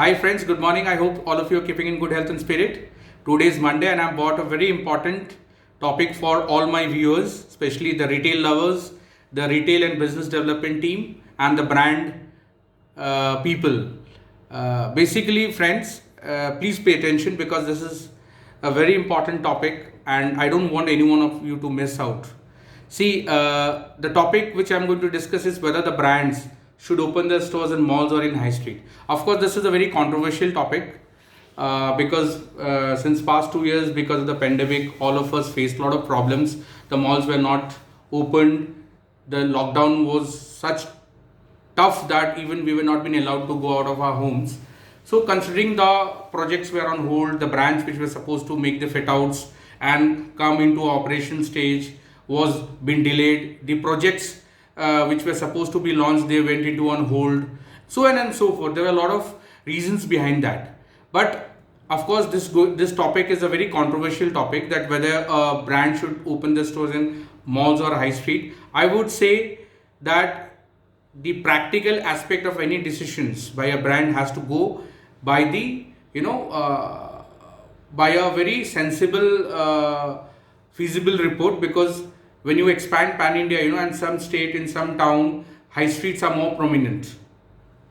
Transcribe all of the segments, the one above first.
Hi friends, good morning. I hope all of you are keeping in good health and spirit. Today is Monday and I've brought a very important topic for all my viewers, especially the retail lovers, the retail and business development team and the brand people. Basically friends, please pay attention because this is a very important topic and I don't want any one of you to miss out. See, the topic which I'm going to discuss is whether the brands should open their stores in malls or in high street. Of course, this is a very controversial topic because since past 2 years, because of the pandemic, all of us faced a lot of problems. The malls were not opened. The lockdown was such tough that even we were not been allowed to go out of our homes. So considering the projects were on hold, the branch which were supposed to make the fit outs and come into operation stage was been delayed. The projects which were supposed to be launched, they went into on hold, so on and so forth. There were a lot of reasons behind that. But of course, this topic is a very controversial topic, that whether a brand should open the stores in malls or high street. I would say that the practical aspect of any decisions by a brand has to go by the by a very sensible feasible report, because when you expand pan India, and some state, in some town, high streets are more prominent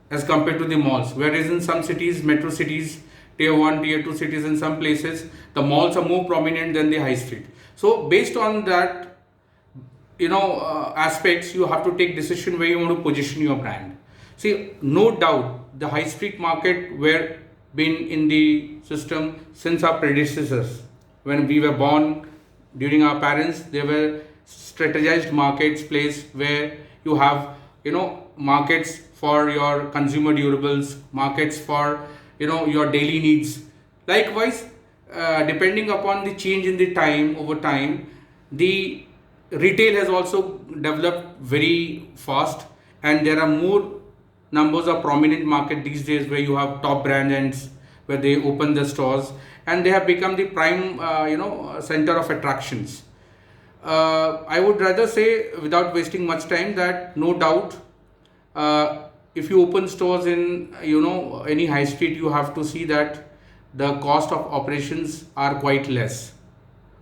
as compared to the malls, whereas in some cities, metro cities, tier 1 tier 2 cities, in some places the malls are more prominent than the high street. So based on that aspects, you have to take decision where you want to position your brand. See, no doubt the high street market were been in the system since our predecessors. When we were born, during our parents, there were strategized markets place where you have markets for your consumer durables, markets for your daily needs. Likewise, depending upon the change in the time, over time, the retail has also developed very fast, and there are more numbers of prominent market these days where you have top brands where they open the stores, and they have become the prime center of attractions. I would rather say, without wasting much time, that no doubt, if you open stores in any high street, you have to see that the cost of operations are quite less.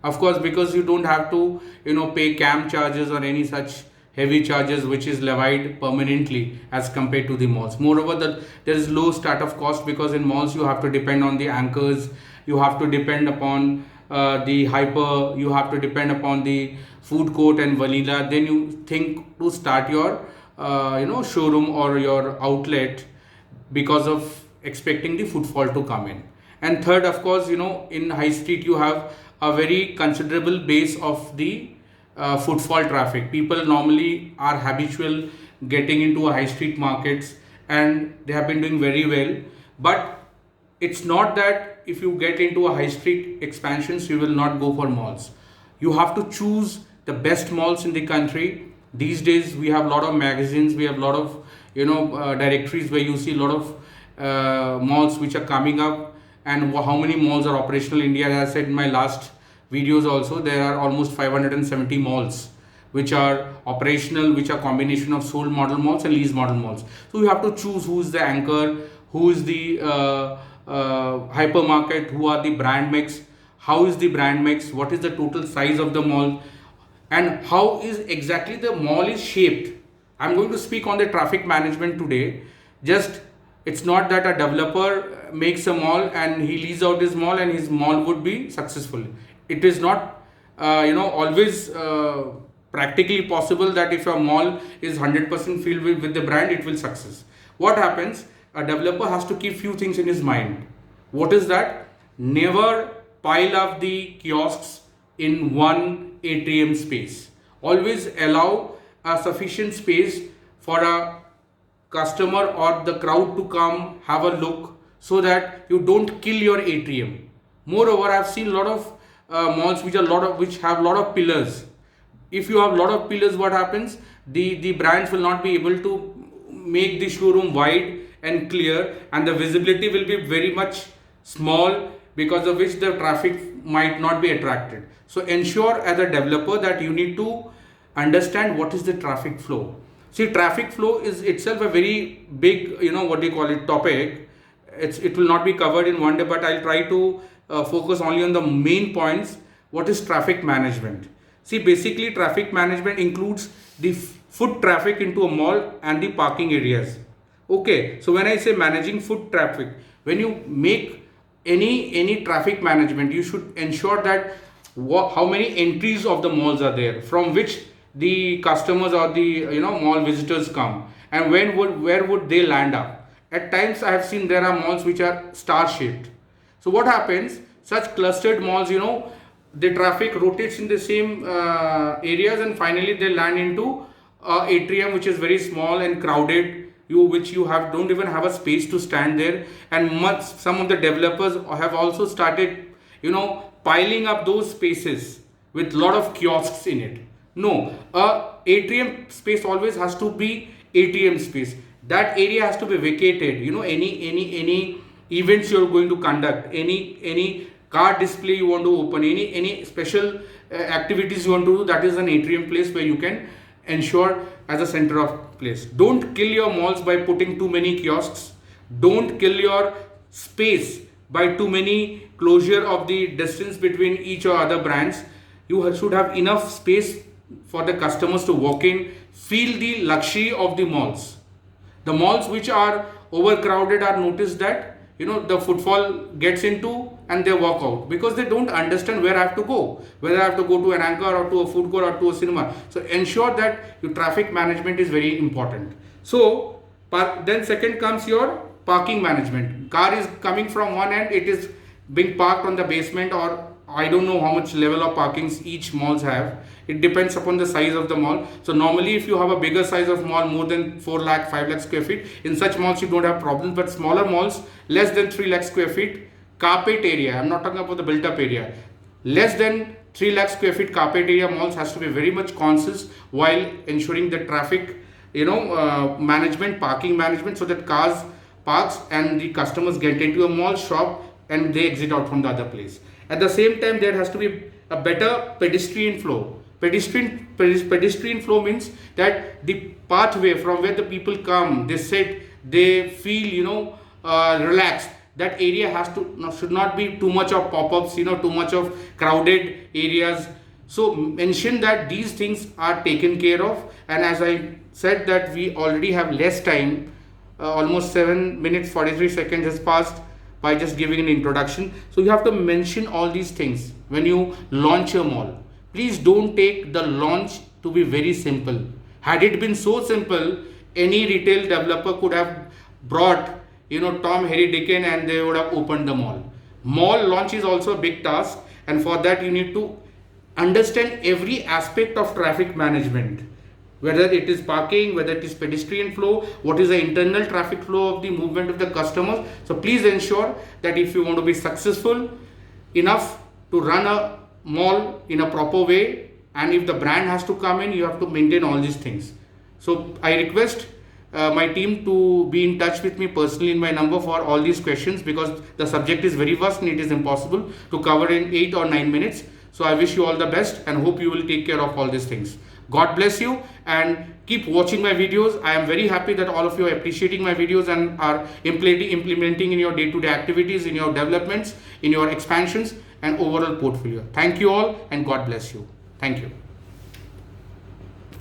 Of course, because you don't have to pay cam charges or any such heavy charges which is levied permanently as compared to the malls. Moreover, there is low startup cost, because in malls you have to depend on the anchors, you have to depend upon the hyper, you have to depend upon the food court and vanilla. Then you think to start your showroom or your outlet, because of expecting the footfall to come in. And third, of course, in high street you have a very considerable base of the footfall traffic. People normally are habitual getting into a high street markets, and they have been doing very well. But it's not that if you get into a high street expansions, you will not go for malls. You have to choose the best malls in the country. These days we have a lot of magazines, we have a lot of directories where you see a lot of malls which are coming up, and how many malls are operational in India. As I said in my last videos also, there are almost 570 malls which are operational, which are combination of sold model malls and lease model malls. So you have to choose who is the anchor, who is the hypermarket, who are the brand mix, how is the brand mix, what is the total size of the mall, and how is exactly the mall is shaped. I'm going to speak on the traffic management today. Just, it's not that a developer makes a mall and he leases out his mall and his mall would be successful. It is not always practically possible that if a mall is 100% filled with the brand, it will success. What happens? A developer has to keep few things in his mind. What is that? Never pile up the kiosks in one atrium space. Always allow a sufficient space for a customer or the crowd to come have a look, so that you don't kill your atrium. Moreover, I have seen a lot of malls which have a lot of pillars. If you have a lot of pillars, what happens? The brands will not be able to make the showroom wide and clear, and the visibility will be very much small, because of which the traffic might not be attracted. So ensure as a developer that you need to understand what is the traffic flow. See, traffic flow is itself a very big, what do you call it, topic. it will not be covered in one day, but I'll try to focus only on the main points. What is traffic management? See, basically traffic management includes the foot traffic into a mall and the parking areas. Okay, so when I say managing foot traffic, when you make any traffic management, you should ensure that how many entries of the malls are there, from which the customers or the mall visitors come, and where would they land up. At times I have seen there are malls which are star shaped. So what happens, such clustered malls, the traffic rotates in the same areas, and finally they land into atrium which is very small and crowded, which you don't even have a space to stand there. And some of the developers have also started piling up those spaces with lot of kiosks in it. No, atrium space always has to be ATM space. That area has to be vacated. Any events you're going to conduct, any card display you want to open, any special activities you want to do, that is an atrium place where you can ensure as a center of place. Don't kill your malls by putting too many kiosks. Don't kill your space by too many closure of the distance between each or other brands. You should have enough space for the customers to walk in, feel the luxury of the malls. The malls which are overcrowded are noticed that the footfall gets into and they walk out because they don't understand where I have to go, whether I have to go to an anchor or to a food court or to a cinema. So ensure that your traffic management is very important. So then second comes your parking management. Car is coming from one end, it is being parked on the basement, or I don't know how much level of parkings each malls have. It depends upon the size of the mall. So normally if you have a bigger size of mall, more than 4 lakh, 5 lakh square feet, in such malls you don't have problems. But smaller malls, less than 3 lakh square feet, carpet area, I'm not talking about the built up area, less than 3 lakh square feet carpet area malls has to be very much conscious while ensuring the traffic management, parking management, so that cars parks and the customers get into a mall, shop, and they exit out from the other place. At the same time, there has to be a better pedestrian flow. Pedestrian flow means that the pathway from where the people come, they sit, they feel relaxed. That area should not be too much of pop-ups, too much of crowded areas. So mention that these things are taken care of. And as I said that we already have less time, almost 7 minutes 43 seconds has passed by just giving an introduction. So you have to mention all these things when you launch a mall. Please don't take the launch to be very simple. Had it been so simple, any retail developer could have brought Tom, Harry, Dick and they would have opened the mall. Mall launch is also a big task, and for that you need to understand every aspect of traffic management, whether it is parking, whether it is pedestrian flow, what is the internal traffic flow of the movement of the customers. So please ensure that if you want to be successful enough to run a mall in a proper way, and if the brand has to come in, you have to maintain all these things. So I request my team to be in touch with me personally in my number for all these questions, because the subject is very vast and it is impossible to cover in 8 or 9 minutes. So I wish you all the best and hope you will take care of all these things. God bless you and keep watching my videos. I am very happy that all of you are appreciating my videos and are implementing in your day-to-day activities, in your developments, in your expansions and overall portfolio. Thank you all and God bless you. Thank you.